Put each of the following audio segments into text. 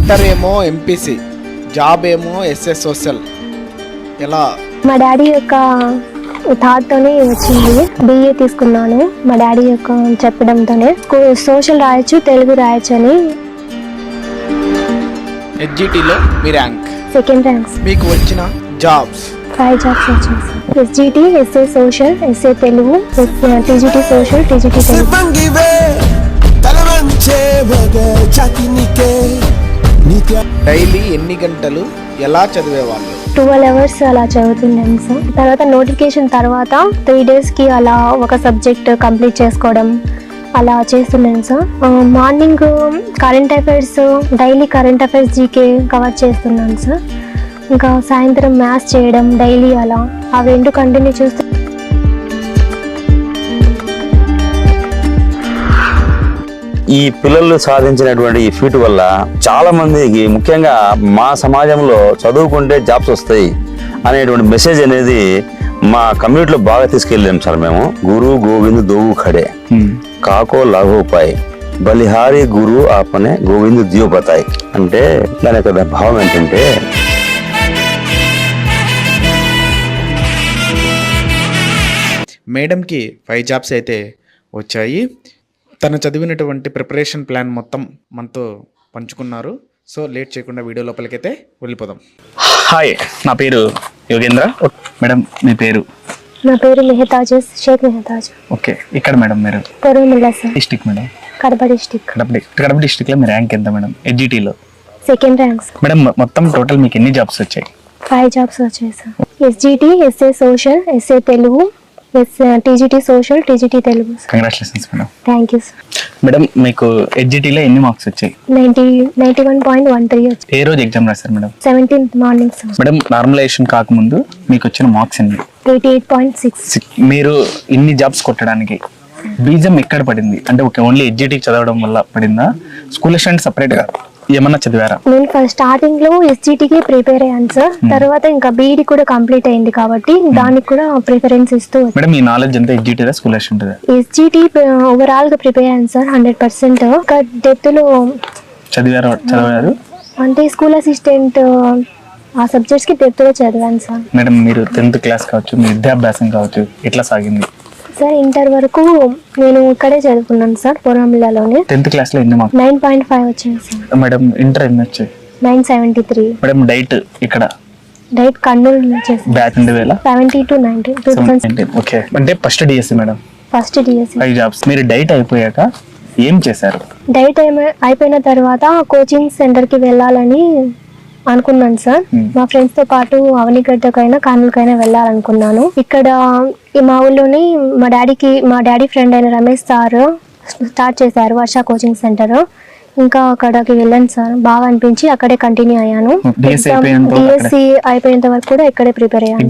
Inter ఏమో MPC, job ఏమో SS social. ఎలా? మా డాడీ యొక్క థాట్తోనే వచ్చింది. BA తీసుకున్నాను మా డాడీ యొక్క చెప్పడంతోనే. సోషల్ రాయొచ్చు, తెలుగు రాయొచ్చు అని. HGTలో మీ ర్యాంక్? Second ranks. మీకు వచ్చిన జాబ్స్? 5 జాబ్స్ వచ్చేసి SGT, SA social, SA Telugu, TGT social, TGT Telugu. Daily ఎన్ని గంటలు ఎలా చదివేవాళ్ళు? 12 అవర్స్ అలా చదువుతున్నాను సార్. తర్వాత నోటిఫికేషన్ తర్వాత 3 డేస్కి అలా ఒక సబ్జెక్ట్ కంప్లీట్ చేసుకోవడం అలా చేస్తున్నాను sir. Morning current affairs, daily current affairs GK cover చేస్తున్నాను సార్. ఇంకా సాయంత్రం మ్యాథ్స్ చేయడం డైలీ అలా ఆ 2 కంటిన్యూ చేస్తూ. ఈ పిల్లలు సాధించినటువంటి ఈ ఫీట్ వల్ల చాలా మందికి, ముఖ్యంగా మా సమాజంలో చదువుకుంటే జాబ్స్ వస్తాయి అనేటువంటి మెసేజ్ అనేది మా కమ్యూనిటీలో బాగా తీసుకెళ్ళాం సార్ మేము. గురు గోవింద్ దోవు ఖడే కాకో లాఘోపాయ్ బలిహారి గురు ఆపనే గోవింద్ దియో బతాయ్ అంటే దాని యొక్క భావం ఏంటంటే, మేడంకి 5 జాబ్స్ అయితే వచ్చాయి. తను చదివినటువంటి ప్రిపరేషన్ ప్లాన్ మొత్తం మనతో పంచుకున్నారు. సో లేట్ చేయకుండా వీడియో లోపలికైతే వెళ్ళిపోదాం. హాయ్, నా పేరు యోగేంద్ర. మేడం మీ పేరు? నా పేరు మెహతాజ్, షేక్ మెహతాజ్. ఓకే, ఇక్కడ మేడం మీరు? Koramilla sir. District madam? Kadapa district. Kadapa డిస్ట్రిక్ట్లో మీ ర్యాంక్ ఎంత మేడం HGTలో? Second ranks. మేడం మొత్తం టోటల్ మీకు ఎన్ని జాబ్స్ వచ్చాయి? 5 జాబ్స్ వచ్చాయి sir. SGT, SA social, SA Telugu, TGT social, TGT Telugu. Congratulations madam. Thank you sir. Madam మీకు HGTలో ఎన్ని మార్క్స్ వచ్చాయి? 91.13 వచ్చాయి. ఏ రోజు ఎగ్జామ్ రాశారు madam? 17th morning sir. Madam normalization కాకముందు మీకు వచ్చిన మార్క్స్ ఎన్ని? 88.6. మీరు ఇన్ని జాబ్స్ కొట్టడానికి బీజం ఎక్కడ పడింది? అంటే ఓన్లీ HGT చదవడం వల్ల పడిందా? స్కూల్ స్టూడెంట్ సపరేట్గా ఏమన్నా చదివారా? నేను ఫస్ట్ స్టార్టింగ్ లో SGTకి ప్రిపేర్ అయ్యాను సార్. తర్వాత ఇంకా BEd కూడా కంప్లీట్ అయింది కాబట్టి దానికి కూడా ప్రిఫరెన్స్ ఇస్తూ. మేడం మీ నాలెడ్జ్ ఎంత HGT school student? SGT overall గా ప్రిపేర్ అయ్యాను సార్ 100%. ఇంకా డెప్త్ లో చదివారు అంటే స్కూల్ అసిస్టెంట్ ఆ సబ్జెక్ట్స్ కి డెప్త్ లో చదివాను సార్. మేడం మీరు 10th క్లాస్ కావచ్చు, మీ విద్యాభ్యాసం కావచ్చు, ఎట్లా సాగింది సార్? ఇంటర్ వరకు నేను ఇక్కడే చదువుకున్నాను సార్, పొరమిల్లాలోనే. 10th క్లాస్ లో ఎన్ని మార్క్స్? 9.5 వచ్చాయి సార్. మేడం ఇంటర్ ఎన్ని వచ్చాయి? 973. మేడం డైట్ ఇక్కడ? డైట్ కర్నూలు చేసాను. Batch 70 to 90. ఓకే, అంటే first DSC madam? First DSC. 5 jobs. మీరు డైట్ అయిపోయాక ఏం చేశారు? డైట్ అయిపోయిన తర్వాత కోచింగ్ సెంటర్ కి వెళ్ళాలని అనుకున్నాను సార్. మా ఫ్రెండ్స్ తో పాటు అవనిగడ్డకైనా కర్నూలుకైనా వెళ్ళాలనుకున్నాను. ఇక్కడ మా ఊళ్ళోని మా డాడీ ఫ్రెండ్ అయిన రమేష్ సార్ స్టార్ట్ చేశారు వర్ష కోచింగ్ సెంటర్. ఇంకా అక్కడికి వెళ్ళాను సార్, బాగా అనిపించి అక్కడే కంటిన్యూ అయ్యాను. DSC అయిపోయేంత వరకు కూడా ఇక్కడే ప్రిపేర్ అయ్యాను.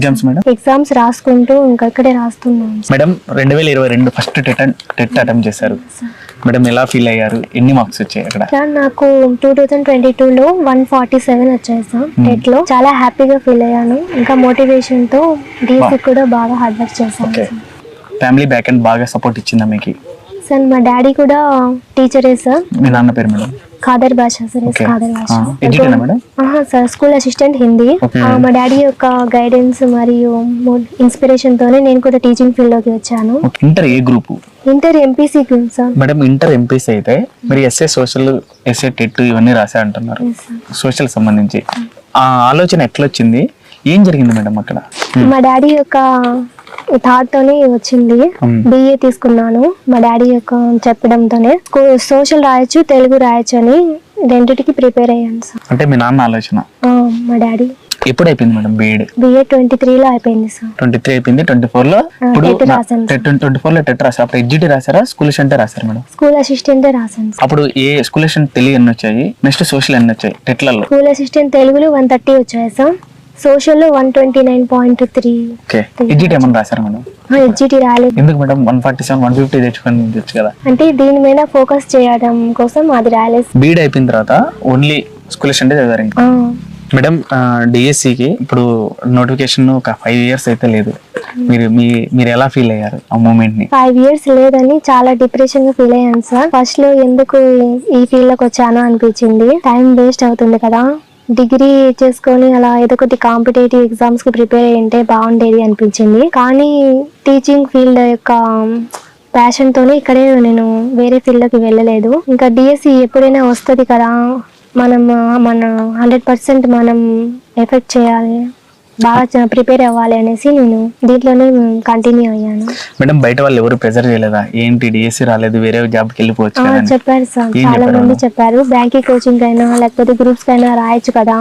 ఎగ్జామ్స్ రాసుకుంటూ ఇంకా ఇక్కడే రాస్తున్నాను. మేడం 2022 ఫస్ట్ టెట్ అటెంప్ట్ చేశారు మేడం, ఎలా ఫీల్ అయ్యారు? ఎన్ని మార్క్స్ వచ్చాయి అక్కడ? సార్ నాకు 2022లో 147 వచ్చాయి సార్ టెట్ లో. చాలా హ్యాపీగా ఫీల్ అయ్యాను. ఇంకా మోటివేషన్ తో DSC కూడా బాగా హార్డ్ వర్క్ చేశాను. ఫ్యామిలీ బ్యాక్ అండ్ బాగా సపోర్ట్ ఇచ్చిందా మీకు? సార్ మా డాడీ కూడా టీచరే సార్. మీ నాన్న పేరు madam? Khader Basha sir. Khader Basha madam? Sir school assistant Hindi. మా డాడీ యొక్క గైడెన్స్ మరియు ఇన్స్పిరేషన్ తోనే నేను కూడా టీచింగ్ ఫీల్డ్ లోకి వచ్చాను. ఇంటర్ ఏ group? Inter MPC group sir. Madam inter MPC అయితే మీరు SA సోషల్, SA టెట్ ఇవన్నీ రాసా అంటున్నారు, సోషల్ సంబంధించి. ఆ ఆలోచన ఎట్లా వచ్చింది? ఏం జరిగింది మేడం అక్కడ? మా డాడీ యొక్క థాట్ తోనే వచ్చింది. BA తీసుకున్నాను మా డాడీ యొక్క చెప్పడంతోనే. సోషల్ రాయొచ్చు, తెలుగు రాయొచ్చు అని 2టికి ప్రిపేర్ అయ్యాను సార్. అంటే మీ నాన్న ఆలోచన? మా డాడీ. ఎప్పుడు అయిపోయింది మేడం BA 23లో అయిపోయింది సార్. 23 అయిపోయింది. 24లో ఇప్పుడు 24లో టెట్ రాశారు. అప్పుడు HGT రాశారా, స్కూల్ అసిస్టెంట్ రాశారు మేడం? స్కూల్ అసిస్టెంట్ రాశాను. అప్పుడు ఏ స్కూల్ అసిస్టెంట్ తెలుగు ఎన్ని వచ్చాయి? నెక్స్ట్ సోషల్ ఎన్ని వచ్చాయి టెట్లలో? స్కూల్ అసిస్టెంట్ తెలుగులో 130 వచ్చాయి సార్. సోషల్లో 129.3. ఓకే, HGT ఏమన్నా రాశారు మేడం? HGT రాలేదు. ఎందుకు మేడం? 147, 150 తెచ్చుకొని కదా. అంటే దీని మీద ఫోకస్ చేయడం కోసం అది రాలేదు. BEd అయిపోయిన తర్వాత ఓన్లీ స్కూల్ అసిస్టెంట్ చదివారు ఇంకా? మేడం DSCకి ఇప్పుడు నోటిఫికేషన్ ఒక 5 years అయితే లేదు. మీరు ఎలా ఫీల్ అయ్యారు ఆ మూమెంట్ ని? 5 years లేదని చాలా డిప్రెషన్ గా ఫీల్ అయ్యాను సార్. ఫస్ట్ లో ఎందుకు ఈ ఫీల్డ్ లోకి వచ్చాను అనిపించింది. టైం వేస్ట్ అవుతుంది కదా, డిగ్రీ చేసుకొని అలా ఏదో ఒకటి కాంపిటేటివ్ ఎగ్జామ్స్ కి ప్రిపేర్ అయ్యింటే బాగుండేది అనిపించింది. కానీ టీచింగ్ ఫీల్డ్ యొక్క ప్యాషన్ తోనే ఇక్కడే నేను వేరే ఫీల్డ్ లోకి వెళ్ళలేదు. ఇంకా డిఎస్సి ఎప్పుడైనా వస్తుంది కదా, మన 100% మనం ఎఫెక్ట్ చేయాలి, బాగా ప్రిపేర్ అవ్వాలి అనేసి నేను దీంట్లోనే కంటిన్యూ అయ్యాను. మేడం బయట వాళ్ళు ఎవరు ప్రెజర్ చేయలేదా? ఏంటి డిఎస్సి రాలేదు, వేరే జాబ్ కి వెళ్ళిపోవచ్చు కదా అని? చెప్పారు సార్, చాలా మంది చెప్పారు బ్యాంకింగ్ కోచింగ్ అయినా లేకపోతే గ్రూప్స్ కైనా రాయొచ్చు కదా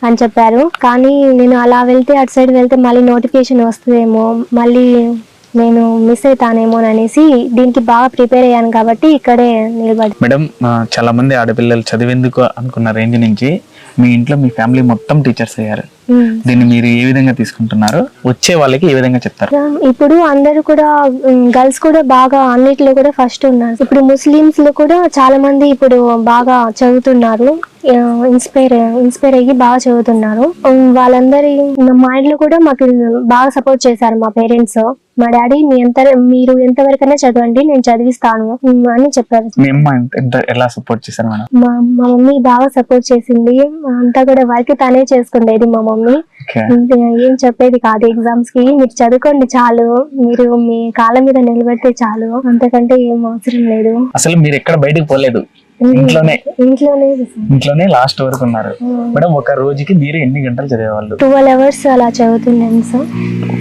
అని చెప్పారు. కానీ నేను అలా వెళ్తే అటు సైడ్ వెళ్తే మళ్ళీ నోటిఫికేషన్ వస్తుందేమో, మళ్ళీ నేను మిస్ అవుతానేమో అనేసి దీనికి బాగా ప్రిపేర్ అయ్యాను కాబట్టి ఇక్కడే నిలబడి. మేడం చాలా మంది ఆడపిల్లలు చదివేందుకు అనుకున్న రేంజ్ నుంచి మీ ఇంట్లో మీ ఫ్యామిలీ మొత్తం టీచర్స్ అయ్యారు. దీన్ని మీరు ఏ విధంగా తీసుకుంటున్నారు? వచ్చే వాళ్ళకి ఏ విధంగా చెప్తారు? ఇప్పుడు అందరూ కూడా గర్ల్స్ కూడా బాగా అన్నిట్లో కూడా ఫస్ట్ ఉన్నారు. ఇప్పుడు ముస్లిమ్స్ లో కూడా చాలా మంది ఇప్పుడు బాగా చదువుతున్నారు, ఇన్స్పైర్ అయ్యి బాగా చదువుతున్నారు. వాళ్ళందరి మా ఇంట్లో కూడా మాకు బాగా సపోర్ట్ చేశారు మా పేరెంట్స్. మా డాడీ మీరు ఎంతవరకైనా చదవండి, నేను చదివిస్తాను అని చెప్పారు. మీ అమ్మ ఎలా సపోర్ట్ చేశారు మేడం? మా మమ్మీ బాగా సపోర్ట్ చేసింది. అంతా కూడా వర్క్ తనే చేసుకునేది మా మమ్మీ. ఏం చెప్పేది కాదు, ఎగ్జామ్స్ కి మీరు చదువుకోండి చాలు, మీరు మీ కాళ్ళ మీద నిలబెడితే చాలు, అంతకంటే ఏం అవసరం లేదు. అసలు మీరు ఎక్కడ బయటకు పోలేదు, ఇంట్లోనే లాస్ట్ వరకు ఉన్నారు. మేడం ఒక రోజుకి మీరు ఎన్ని గంటలు చదివేవాళ్ళు? 12 hours అలా చదువుతున్నాను సార్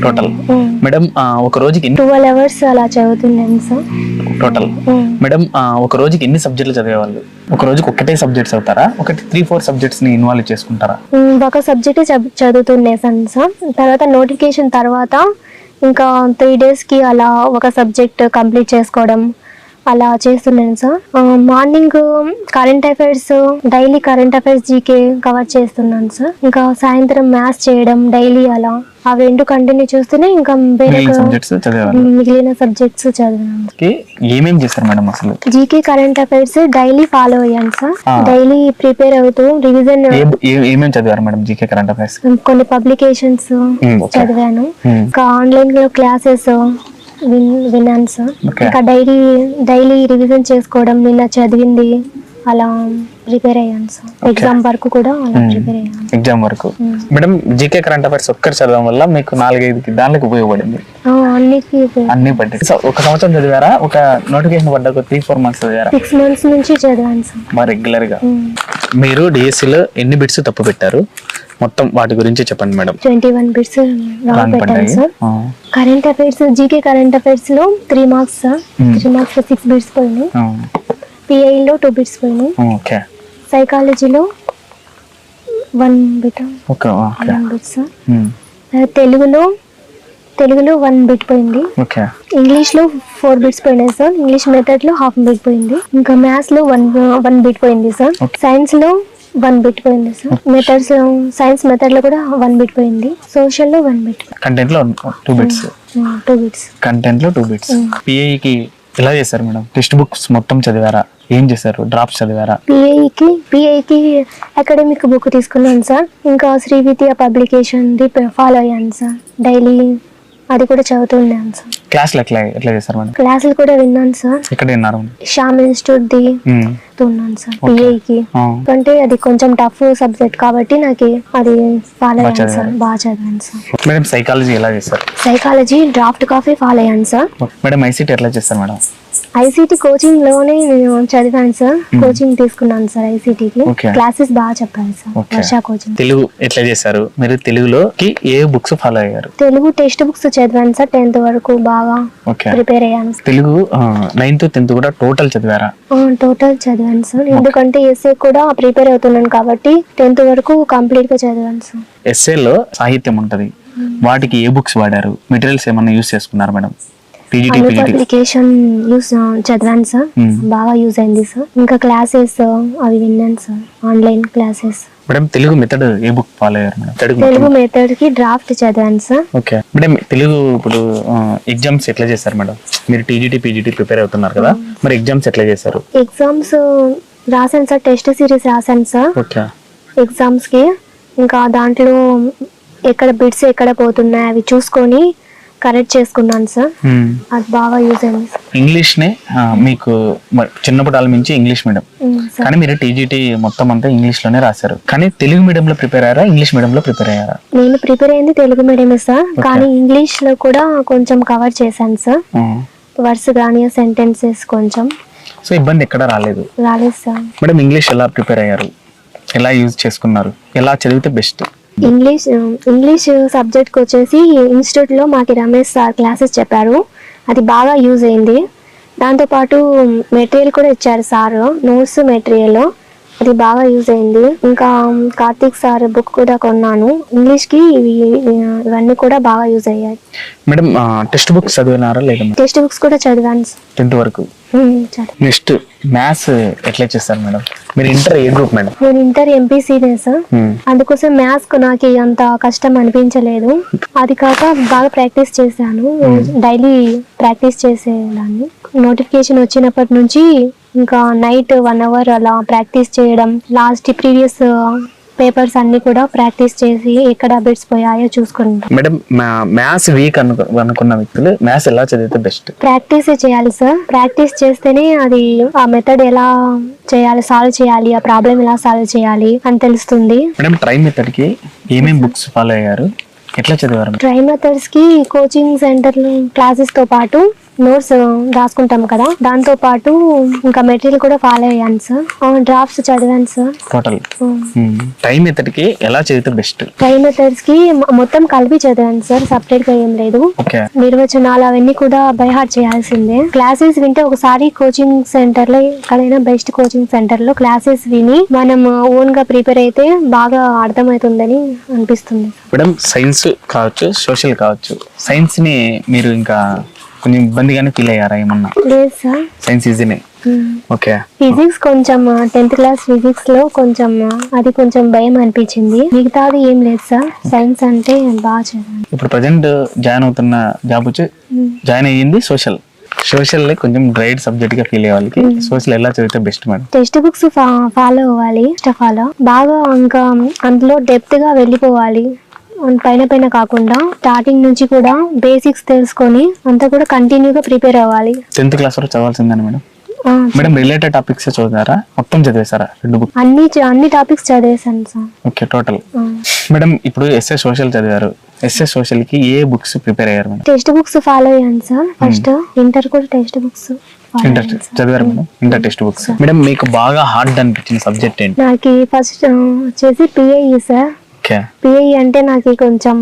టోటల్. మేడం ఒక రోజుకి 12 hours అలా చదువుతున్నాను సార్ టోటల్. మేడం ఒక రోజుకి ఎన్ని సబ్జెక్టులు చదివేవాళ్ళు? ఒక రోజుకి ఒకటే సబ్జెక్ట్స్ అవుతారా, ఒకటి 3-4 సబ్జెక్ట్స్ ని ఇన్వాల్వ్ చేసుకుంటారా? ఒక సబ్జెక్ట్ చదువుతున్నాను సార్. తర్వాత నోటిఫికేషన్ తర్వాత ఇంకా 3 days కి అలా ఒక సబ్జెక్ట్ కంప్లీట్ చేసుకోవడం అలా చేస్తున్నాను sir. Morning current affairs, daily current affairs GK cover చేస్తున్నాను సార్. ఇంకా సాయంత్రం మ్యాథ్స్ చేయడం డైలీ, అలా అవి 2 కంటిన్యూ చేస్తూనే ఇంకా మిగిలిన సబ్జెక్ట్స్ చదివాను. ఏమేం చేస్తారు మేడం అసలు? GK current affairs daily follow అయ్యాను సార్. డైలీ ప్రిపేర్ అవుతూ రివిజన్. ఏమేం చదివారు మేడం జీకే కరెంట్ అఫైర్స్? కొన్ని పబ్లికేషన్స్ చదివాను. ఇంకా ఆన్లైన్ లో క్లాసెస్ విన్నాను సార్. ఇంకా డైలీ రివిజన్ చేసుకోవడం, నిన్న చదివింది అలా ప్రిపేర్ అయ్యాను సార్. ఎగ్జామ్ వరకు కూడా అలా ప్రిపేర్ అయ్యాను. ఎగ్జామ్ వరకు మేడం జీకే కరెంట్ అఫైర్స్ ఒక్కటి చదవడం వల్ల మీకు 4-5 దానికి ఉపయోగపడింది? అన్ని పడ్డాయి. ఒక సంవత్సరం చదివారా? ఒక నోటిఫికేషన్ పడ్డాక 3-4 months చదివారా? 6 months నుంచి చదివాను సార్. మా రెగ్యులర్ గా. మీరు డిఎస్సిలో ఎన్ని బిట్స్ తప్పు పెట్టారు మొత్తం వాటి గురించి చెప్పండి మేడం. 21 బిట్స్ రాంగ్ పెట్టాను sir. Current affairs, GK current affairs లో 3 marks సార్. 3 marks లో 6 బిట్స్ పోయినాయి. పిఐ లో 2 బిట్స్ పోయినాయి. ఓకే. సైకాలజీలో 1 బిట్. ఓకే. 1 bit sir. తెలుగులో 1 బిట్ పోయింది. ఓకే. ఇంగ్లీష్ లో 4 బిట్స్ పోయినాయి సార్. ఇంగ్లీష్ మెథడ్ లో 1/2 బిట్ పోయింది. ఇంకా మ్యాథ్స్ లో 1 బిట్ పోయింది సార్. సైన్స్ లో 1 బిట్ పోయింది సార్. మెథడ్స్ లో సైన్స్ మెథడ్ లో కూడా 1 బిట్ పోయింది. సోషల్ లో 1 బిట్. కంటెంట్ లో 2 బిట్స్. 2 బిట్స్. కంటెంట్ లో 2 బిట్స్. పిఐ కి ఎలా చేశారు మేడం? టెక్స్ట్ బుక్స్ మొత్తం చదివారా? ఏం చేశారు? డ్రాప్స్ చదివారా? పిఐకి అకాడమిక్ బుక్ తీసుకున్నాను సార్. ఇంకా శ్రీ విద్య పబ్లికేషన్ ఫాలో అయ్యాను సార్. డైలీ అది కూడా చదువుతున్నాను సార్. క్లాసులు ఎట్లా చేశారు మేడం? క్లాసులు కూడా విన్నాను సార్. ఎక్కడ విన్నారు? శ్యామ్ ఇన్స్టిట్యూట్ ది ఉన్నాను సార్. పిఐకి అంటే అది కొంచెం టఫ్ సబ్జెక్ట్ కాబట్టి నాకు అది ఫాలో అయ్యాను సార్. బాగా చదివాను సార్. మేడం సైకాలజీ ఎలా చేశారు? సైకాలజీ డ్రాఫ్ట్ కాపీ ఫాలో అయ్యాను సార్. మేడం ఐసీటీ ఎట్లా చేస్తారు మేడం? ఐసీటీ కోచింగ్ లోనే నేను చదివాను సార్. కోచింగ్ తీసుకున్నాను సార్ ఐసీటీకి. క్లాసెస్ బాగా చెప్పాను సార్. వర్ష కోచింగ్. తెలుగు ఎట్లా చేశారు మీరు? తెలుగులోకి ఏ బుక్స్ ఫాలో అయ్యారు? తెలుగు టెక్స్ట్ బుక్స్ చదివాను సార్. 10th వరకు బాగా ప్రిపేర్ అయ్యాను. తెలుగు 9th 10th కూడా టోటల్ చదివారా? టోటల్ చదివాను సార్. ఎందుకంటే ఎస్ఏ కూడా ప్రిపేర్ అవుతున్నాను కాబట్టి 10th వరకు కంప్లీట్ గా చదివాను సార్. ఎస్ఏలో సాహిత్యం ఉంటది, వాటికి ఏ బుక్స్ వాడారు? మెటీరియల్స్ ఏమన్నా యూస్ చేసుకున్నారు మేడం? అప్లికేషన్ యూస్ చదివాను సార్. బాగా యూజ్ అయింది సార్. ఇంకా క్లాసెస్ అవి విన్నాను sir, online classes. Madam Telugu method ఏ బుక్ ఫాలో అయ్యారు మేడం? తెలుగు మెథడ్ కి డ్రాఫ్ట్ చదివాను సార్. ఓకే. మేడం తెలుగు ఇప్పుడు ఎగ్జామ్స్ ఎట్లా చేశారు మేడం? మీరు టీజీటీ పీజీటీ ప్రిపేర్ అవుతున్నారు కదా, మరి ఎగ్జామ్స్ ఎట్లా చేశారు? ఎగ్జామ్స్ రాశాను సార్. టెస్ట్ సిరీస్ రాశాను సార్. ఓకే. ఎగ్జామ్స్ కి ఇంకా దాంట్లో ఎక్కడ బిట్స్ ఎక్కడ పోతున్నాయి అవి చూసుకొని కరెక్ట్ చేసుకున్నాను సార్. అది బాగా యూజ్ అయింది సార్. ఇంగ్లీష్ నే మీకు చిన్నప్పుడు ఆలమించి ఇంగ్లీష్ మీడియం, సార్. కానీ మీరు టీజీటీ మొత్తం అంతా ఇంగ్లీష్ లోనే రాశారు. కానీ తెలుగు మీడియం లో ప్రిపేర్ అయ్యారా, ఇంగ్లీష్ మీడియం లో ప్రిపేర్ అయ్యారా? నేను ప్రిపేర్ అయింది తెలుగు మీడియమే సార్, కానీ ఇంగ్లీష్ లో కూడా కొంచెం కవర్ చేశాను సార్. వర్డ్స్ కానీ సెంటెన్సెస్ కొంచెం. సో ఇబ్బంది ఎక్కడ రాలేదు సార్. మేడం ఇంగ్లీష్ ఎలా ప్రిపేర్ అయ్యారు, ఎలా యూజ్ చేసుకున్నారు, ఎలా చదివితే బెస్ట్? ఇంగ్లీష్ సబ్జెక్ట్కి వచ్చేసి ఇన్స్టిట్యూట్లో మాకు రమేష్ సార్ క్లాసెస్ చెప్పారు, అది బాగా యూజ్ అయింది. దాంతోపాటు మెటీరియల్ కూడా ఇచ్చారు సార్, నోట్స్ మెటీరియల్, అది బాగా యూజ్ అయింది. ఇంకా కార్తీక్ సార్ బుక్ కూడా కొన్నాను, ఇంగ్లీష్కి ఇవన్నీ కూడా బాగా యూజ్ అయ్యాయి. మేడం టెక్స్ట్ బుక్స్ చదివినారా లేదా? టెక్స్ట్ బుక్స్ కూడా చదివాను 10th వరకు. నెక్స్ట్ మ్యాథ్స్ ఎట్లా చేస్తారు మేడం? మీరు ఇంటర్ ఏ గ్రూప్ మేడం? నేను ఇంటర్ ఎంపీసీనే సార్, అందుకోసం మ్యాథ్స్ నాకు అంత కష్టం అనిపించలేదు. అది కాక బాగా ప్రాక్టీస్ చేశాను, డైలీ ప్రాక్టీస్ చేసేదాన్ని. నోటిఫికేషన్ వచ్చినప్పటి నుంచి ఇంకా నైట్ 1 hour అలా ప్రాక్టీస్ చేయడం, లాస్ట్ ప్రీవియస్ పేపర్స్ అన్ని కూడా ప్రాక్టీస్ చేసి ఎక్కడ బిట్స్ పోయాయో చూసుకుంటాం. మేడం మ్యాథ్స్ వీక్ అనుకున్న వ్యక్తులు మ్యాథ్స్ ఎలా చదివితే బెస్ట్? ప్రాక్టీస్ చేయాలి సార్, ప్రాక్టీస్ చేస్తేనే అది ఆ మెథడ్ ఎలా చేయాలి, సాల్వ్ చేయాలి, ఆ ప్రాబ్లం ఎలా సాల్వ్ చేయాలి అని తెలుస్తుంది. మేడం ట్రై మెథడ్ కి ఏమేమి బుక్స్ ఫాలో అయ్యారు, ఎట్లా చదివారు? ట్రై మెథడ్స్ కి కోచింగ్ సెంటర్ క్లాసెస్ తో పాటు నోట్స్ రాసుకుంటాం కదా, దాంతో పాటు ఇంకా మెటీరియల్ కూడా ఫాలో అయ్యాను సార్. డ్రాఫ్ట్స్ చదివాను సార్. టోటల్ టైం మెథడ్ కి ఎలా చదివితే బెస్ట్? ట్రై మెథడ్స్ కి మొత్తం కలిపి చదివాను సార్, సపరేట్ గా ఏం లేదు. నిర్వచనాలు అవన్నీ కూడా బై హార్ట్ చేయాల్సిందే. క్లాసెస్ వింటే ఒకసారి కోచింగ్ సెంటర్ లో, ఎక్కడైనా బెస్ట్ కోచింగ్ సెంటర్ లో క్లాసెస్ విని మనం ఓన్ గా ప్రిపేర్ అయితే బాగా అర్థమవుతుందని అనిపిస్తుంది. మేడం సైన్స్ కావచ్చు, సోషల్ కావచ్చు, సైన్స్ ని మీరు ఇంకా కొంచెం ఇబ్బందిగానే ఫీల్ అయ్యారా ఏమన్నా? లేదు సార్, సైన్స్ ఈజీనే. ఓకే. ఫిజిక్స్ కొంచెం 10th క్లాస్ ఫిజిక్స్ లో కొంచెం అది కొంచెం భయం అనిపించింది, మిగతాది ఏం లేదు సార్. సైన్స్ అంటే బాగా చదివాను. ఇప్పుడు ప్రజెంట్ జాయిన్ అవుతున్న జాబ్ వచ్చి జాయిన్ అయ్యింది సోషల్ కొంచెం డ్రైడ్ సబ్జెక్ట్ గా ఫీల్ అయ్యే వాళ్ళకి సోషల్ ఎలా చదివితే best madam? Text books follow అవ్వాలి, బాగా ఇంకా అందులో డెప్త్ గా వెళ్ళిపోవాలి. పైన కాకుండా స్టార్టింగ్ నుంచి కూడా బేసిక్స్ తెలుసుకొని అంతా కూడా కంటిన్యూగా ప్రిపేర్ అవ్వాలి. 10th క్లాస్ వరకు చదవాల్సిందని మేడం? మేడం రిలేటెడ్ టాపిక్స్ చదివారా, మొత్తం చదివేశారా? 2 బుక్స్ అన్ని టాపిక్స్ చదివేశాను సార్. ఓకే. టోటల్ మేడం ఇప్పుడు ఎస్ఏ సోషల్ చదివారు, ఎస్ఏ సోషల్ కి ఏ బుక్స్ ప్రిపేర్ అయ్యారు మేడం? టెక్స్ట్ బుక్స్ ఫాలో అయ్యాను సార్. ఫస్ట్ ఇంటర్ కూడా టెక్స్ట్ బుక్స్ చదివారు madam? Inter text books. Madam మీకు బాగా హార్డ్ అనిపించిన సబ్జెక్ట్ ఏంటి? నాకు ఫస్ట్ వచ్చేసి పిఐఈ సార్. పిఐఈ అంటే నాకు కొంచెం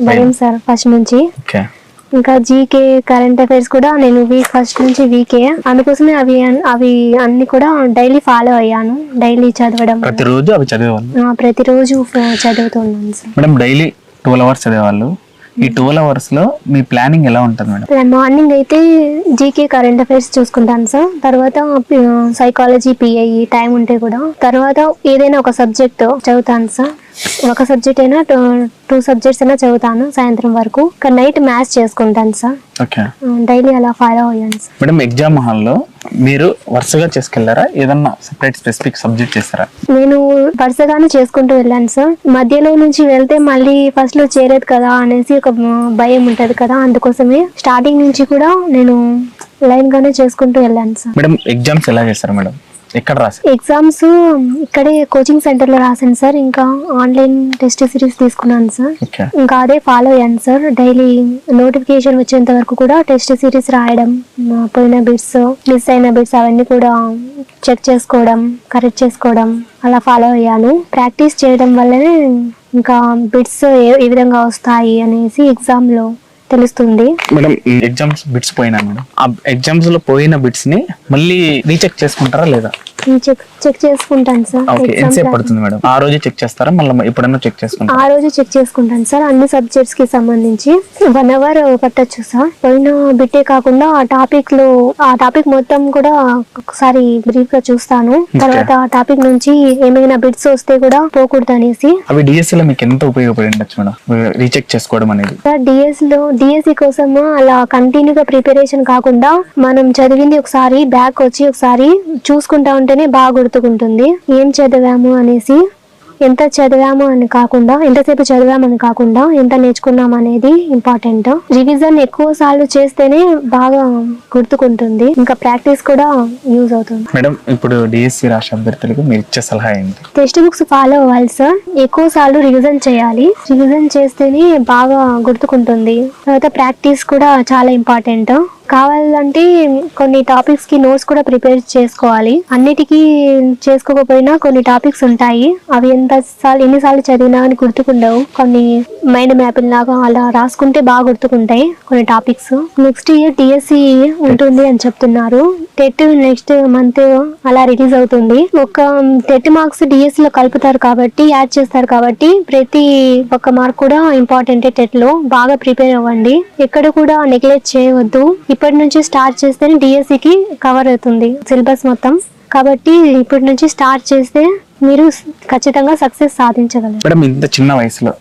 భయం సార్ ఫస్ట్ నుంచి. ఇంకా జీకే కరెంట్ అఫైర్స్ కూడా నేను ఫస్ట్ నుంచి వీకే, అందుకోసమే అవి అన్ని కూడా డైలీ ఫాలో అయ్యాను. డైలీ చదవడం, ప్రతిరోజు అవి చదివేవాళ్ళు? ప్రతిరోజు చదువుతున్నాను సార్. మేడం డైలీ 12 hours చదివేవాళ్ళు, ఈ 12 hours లో మీ ప్లానింగ్ ఎలా ఉంటుంది మేడం? మార్నింగ్ అయితే జీకే కరెంట్ అఫైర్స్ చూసుకుంటాను సార్, తర్వాత సైకాలజీ పిఐఈ టైం ఉంటే కూడా, తర్వాత ఏదైనా ఒక సబ్జెక్ట్ చదువుతాను సార్. ఒక సబ్జెక్ట్ అయినా 2 subjects అయినా చదువుతాను సాయంత్రం వరకు. నైట్ మ్యాథ్స్ చేసుకుంటాను సార్. డైలీ అలా ఫాలో అయ్యాను సార్. మేడం ఎగ్జామ్ హాల్లో మీరు వరుసగా చేసుకెళ్లారా, ఏదన్నా సెపరేట్ స్పెసిఫిక్ సబ్జెక్ట్ చేస్తారా? నేను వరుసగానే చేసుకుంటూ వెళ్ళాను సార్. మధ్యలో నుంచి వెళ్తే మళ్ళీ ఫస్ట్ లో చేరేది కదా అనేసి ఒక భయం ఉంటది కదా, అందుకోసమే స్టార్టింగ్ నుంచి కూడా నేను లైన్ గానే చేసుకుంటూ వెళ్ళాను సార్. మేడం ఎగ్జామ్స్ ఎలా చేస్తారు మేడం, ఎక్కడ రాశారు? ఎగ్జామ్స్ ఇక్కడే కోచింగ్ సెంటర్ లో రాశాను సార్. ఇంకా ఆన్లైన్ టెస్ట్ సిరీస్ తీసుకున్నాను సార్. ఇంకా అదే ఫాలో అయ్యాను సార్. డైలీ నోటిఫికేషన్ వచ్చేంత వరకు కూడా టెస్ట్ సిరీస్ రాయడం, పోయిన బిట్స్, మిస్ అయిన బిట్స్ అవన్నీ కూడా చెక్ చేసుకోవడం, కరెక్ట్ చేసుకోవడం, అలా ఫాలో అయ్యాను. ప్రాక్టీస్ చేయడం వల్లనే ఇంకా బిట్స్ ఏ విధంగా వస్తాయి అనేసి ఎగ్జామ్ లో తెలుస్తుంది. మేడం ఎగ్జామ్స్ బిట్స్ పోయినా మేడం, ఆ ఎగ్జామ్స్ లో పోయిన బిట్స్ ని మళ్ళీ రీచెక్ చేసుకుంటారా లేదా? చెక్ చేసుకుంటాను సార్. ఎంతసేపు పడుతుంది మేడం? ఆ రోజు చెక్ చేస్తారా, మళ్ళీ ఎప్పుడైనా చెక్ చేసుకుంటారా? ఆ రోజు చెక్ చేసుకుంటాను సార్. అన్ని సబ్జెక్ట్స్ కి సంబంధించి 1 hour పట్టొచ్చు సార్. పోయిన బిట్టే కాకుండా ఆ టాపిక్ మొత్తం కూడా ఒకసారి బ్రీఫ్ గా చూస్తాను. తర్వాత ఆ టాపిక్ నుంచి ఏమైనా బిట్స్ వస్తే కూడా పోకూడదు అనేసి. అవి డిఎస్సి లో మీకు ఎంత ఉపయోగపడి ఉండొచ్చు మేడం రీచెక్ చేసుకోవడం అనేది? సార్ డిఎస్సి కోసం అలా కంటిన్యూగా ప్రిపరేషన్ కాకుండా మనం చదివింది ఒకసారి బ్యాక్ వచ్చి ఒకసారి చూసుకుంటా ఉంటేనే బాగా గుర్తుకుంటుంది ఏం చదివాము అనేసి. ఎంత ఎంతసేపు చదివామని కాకుండా ఎంత నేర్చుకున్నాం అనేది ఇంపార్టెంట్. రివిజన్ ఎక్కువ సార్లు చేస్తేనే బాగా గుర్తుకుంటుంది, ఇంకా ప్రాక్టీస్ కూడా యూజ్ అవుతుంది. మేడం, ఇప్పుడు డిఎస్సి రాష్ట్ర అభ్యర్థులకు మీరు ఇచ్చే సలహా ఏంటి? టెక్స్ట్ బుక్స్ ఫాలో అవ్వాలి సార్. ఎక్కువ సార్లు రివిజన్ చేయాలి. రివిజన్ చేస్తేనే బాగా గుర్తుకుంటుంది. తర్వాత ప్రాక్టీస్ కూడా చాలా ఇంపార్టెంట్. కావాలంటే కొన్ని టాపిక్స్ కి నోట్స్ కూడా ప్రిపేర్ చేసుకోవాలి. అన్నిటికీ చేసుకోకపోయినా కొన్ని టాపిక్స్ ఉంటాయి, అవి ఎన్నిసార్లు చదివినా అని గుర్తుకుండవు. కొన్ని మైండ్ మ్యాపింగ్ లాగా అలా రాసుకుంటే బాగా గుర్తుకుంటాయి కొన్ని టాపిక్స్. నెక్స్ట్ ఇయర్ డిఎస్సి ఉంటుంది అని చెప్తున్నారు. టెట్ నెక్స్ట్ మంత్ అలా రిలీజ్ అవుతుంది. ఒక టెట్ మార్క్స్ డిఎస్సి లో కలుపుతారు కాబట్టి, యాడ్ చేస్తారు కాబట్టి ప్రతి ఒక్క మార్క్ కూడా ఇంపార్టెంట్. టెట్ లో బాగా ప్రిపేర్ అవ్వండి, ఎక్కడ కూడా నెగ్లెక్ట్ చేయవద్దు. ఇప్పటి నుంచి స్టార్ట్ చేస్తేనే డిఎస్సికి కవర్ అవుతుంది సిలబస్ మొత్తం. కాబట్టి ఇప్పటి నుంచి స్టార్ట్ చేస్తే మీరు ఖచ్చితంగా సక్సెస్ సాధించగలరు. మేడం, ఇంత చిన్న వయసులో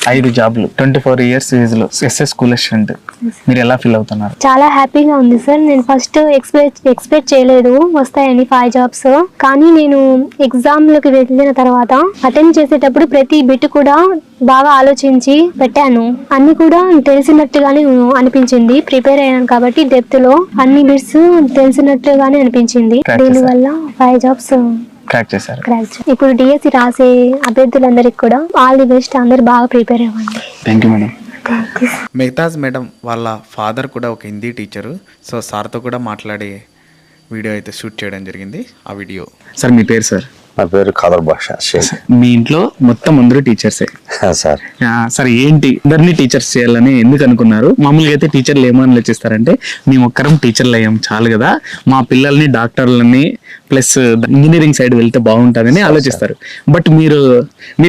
5 జాబ్లు, 24 years ఏజ్ లో ఎస్ఎస్ స్కూల్ స్టూడెంట్, మీరు ఎలా ఫీల్ అవుతున్నారు? చాలా హ్యాపీగా ఉంది సార్. నేను ఫస్ట్ ఎక్స్పెక్ట్ చేయలేదు వస్తాయని 5 jobs. కానీ నేను ఎగ్జామ్ లోకి వెళ్ళిన తర్వాత అటెండ్ చేసేటప్పుడు ప్రతి బిట్ కూడా బాగా ఆలోచించి పెట్టాను. అన్ని కూడా తెలిసినట్టుగానే అనిపించింది. ప్రిపేర్ అయ్యాను కాబట్టి డెప్త్ లో అన్ని బిట్స్ తెలిసినట్టుగానే అనిపించింది. దీనివల్ల 5 jobs క్రాక్ చేశారు. ఇప్పుడు డిఎస్సి రాసే అభ్యర్థులందరికీ కూడా ఆల్ ది బెస్ట్. అందరు బాగా ప్రిపేర్ అవ్వండి. Thank you madam. Mehtaj madam వాళ్ళ ఫాదర్ కూడా ఒక హిందీ టీచరు. సో సార్తో కూడా మాట్లాడి వీడియో అయితే షూట్ చేయడం జరిగింది. ఆ వీడియో. సార్, మీ పేరు సార్? నా పేరు ఖాదర్ బాషా షేక్. మీ ఇంట్లో మొత్తం అందరూ టీచర్సే సార్? సార్, ఏంటి అందరినీ టీచర్స్ చేయాలని ఎందుకు అనుకున్నారు? మామూలుగా అయితే టీచర్లు ఏమని ఆలోచిస్తారంటే, మేము ఒక్కరం టీచర్లు అయ్యాం చాలు కదా, మా పిల్లల్ని డాక్టర్లని ప్లస్ ఇంజనీరింగ్ సైడ్ వెళ్తే బాగుంటుందని ఆలోచిస్తారు. బట్ మీరు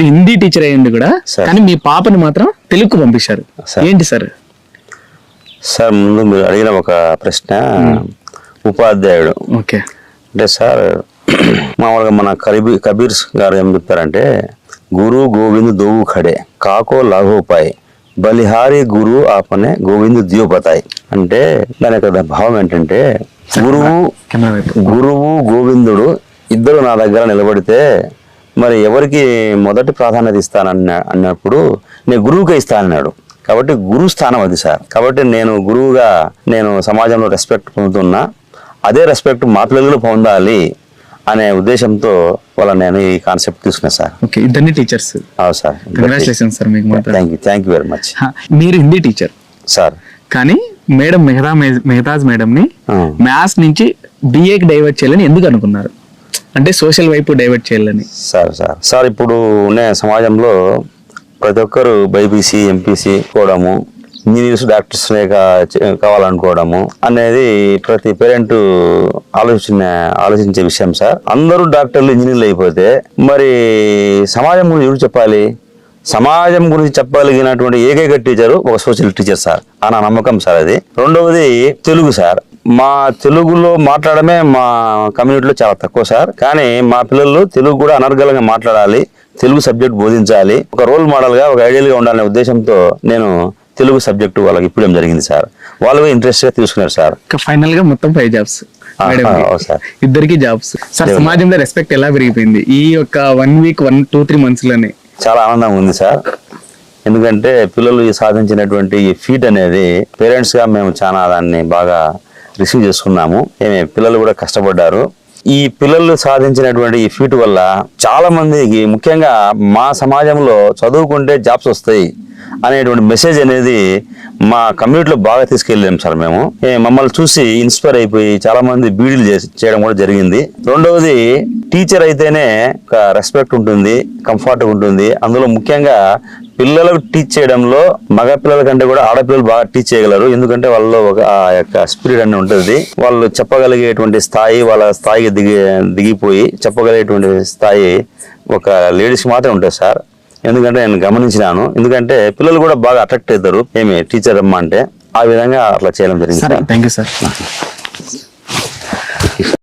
హిందీ టీచర్ అయ్యండి కూడా, కానీ మీ పాపని మాత్రం తెలుగుకు పంపించారు. ఏంటి సార్? సార్, ముందు మీరు అడిగిన ఒక ప్రశ్న ఉపాధ్యాయుడు. ఓకే. అంటే సార్, మామూలుగా మన కబీర్ గారు ఏం చెప్తారంటే, గురు గోవింద్ దోవు ఖడే కాకో లాఘో పాయ్ బలిహారి గురు ఆపనే గోవింద్ దియో బతాయ్. అంటే దాని యొక్క భావం ఏంటంటే, గురువు గోవిందుడు ఇద్దరు నా దగ్గర నిలబడితే మరి ఎవరికి మొదటి ప్రాధాన్యత అన్నప్పుడు నేను గురువుకే ఇస్తానన్నాడు. కాబట్టి గురు స్థానం అది సార్. కాబట్టి నేను గురువుగా సమాజంలో రెస్పెక్ట్ పొందుతున్నా, అదే రెస్పెక్ట్ మా పిల్లలు పొందాలి అనే ఉద్దేశంతో నేను ఈ కాన్సెప్ట్ తీసుకున్నా సార్. ఓకే, ఇద్దరిని టీచర్స్. అవును సార్. కంగ్రాచులేషన్స్ సార్ మీకు. Thank you very much. మీరు హిందీ టీచర్ సార్, కానీ మేడం మెహతాజ్ మేడం ని మ్యాథ్స్ నుంచి బిఏకి డైవర్ట్ చేయాలని ఎందుకు అనుకున్నారు? అంటే సోషల్ వైపు డైవర్ట్ చేయాలని. సార్ ఇప్పుడు సమాజంలో ప్రతి ఒక్కరు బైపీసీ ఎంపీసీ కోవడము, ఇంజనీర్స్ డాక్టర్స్ కావాలనుకోవడము అనేది ప్రతి పేరెంట్ ఆలోచించే విషయం సార్. అందరూ డాక్టర్లు ఇంజనీర్లు అయిపోతే మరి సమాజం గురించి ఎవరు చెప్పాలి? సమాజం గురించి చెప్పగలిగినటువంటి ఏకైక టీచరు ఒక సోషల్ టీచర్ సార్. నా నమ్మకం సార్ అది. రెండవది తెలుగు సార్. మా తెలుగులో మాట్లాడమే మా కమ్యూనిటీలో చాలా తక్కువ సార్. కానీ మా పిల్లలు తెలుగు కూడా అనర్గళంగా మాట్లాడాలి, తెలుగు సబ్జెక్ట్ బోధించాలి, ఒక రోల్ మోడల్ గా, ఒక ఐడియల్ గా ఉండాలనే ఉద్దేశంతో నేను తెలుగు సబ్జెక్టు వాళ్ళకి ఇప్పడం జరిగింది సార్. వాళ్ళు ఇంట్రెస్ట్ గా తీసుకున్నారు సార్. ఫైనల్ గా మొత్తం 5 jobs ఇద్దరికి జాబ్స్. సార్, సమాజంలో రెస్పెక్ట్ ఎలా పెరిగిపోయింది ఈ యొక్క 1 week 2-3 months లోనే? చాలా ఆనందంగా ఉంది సార్. ఎందుకంటే పిల్లలు సాధించినటువంటి ఈ ఫీట్ అనేది పేరెంట్స్ గా మేము చాలా దాన్ని బాగా రిసీవ్ చేసుకున్నాము. పిల్లలు కూడా కష్టపడ్డారు. ఈ పిల్లలు సాధించినటువంటి ఈ ఫీట్ వల్ల చాలా మందికి, ముఖ్యంగా మా సమాజంలో చదువుకుంటే జాబ్స్ వస్తాయి అనేటువంటి మెసేజ్ అనేది మా కమ్యూనిటీలో బాగా తీసుకెళ్ళాం సార్. మేము మమ్మల్ని చూసి ఇన్స్పైర్ అయిపోయి చాలా మంది బీడీలు చేయడం కూడా జరిగింది. రెండవది, టీచర్ అయితేనే ఒక రెస్పెక్ట్ ఉంటుంది, కంఫర్ట్ ఉంటుంది. అందులో ముఖ్యంగా పిల్లలకు టీచ్ చేయడంలో మగ పిల్లల కంటే కూడా ఆడపిల్లలు బాగా టీచ్ చేయగలరు. ఎందుకంటే వాళ్ళలో ఒక స్పిరిట్ అని ఉంటుంది. వాళ్ళు చెప్పగలిగేటువంటి స్థాయి, వాళ్ళ స్థాయికి దిగిపోయి చెప్పగలిగేటువంటి స్థాయి ఒక లేడీస్కి మాత్రమే ఉంటుంది సార్. ఎందుకంటే నేను గమనించినాను. ఎందుకంటే పిల్లలు కూడా బాగా అట్రాక్ట్ అవుతారు టీచర్ అమ్మ అంటే. ఆ విధంగా అట్లా చేయడం జరిగింది. Thank you sir.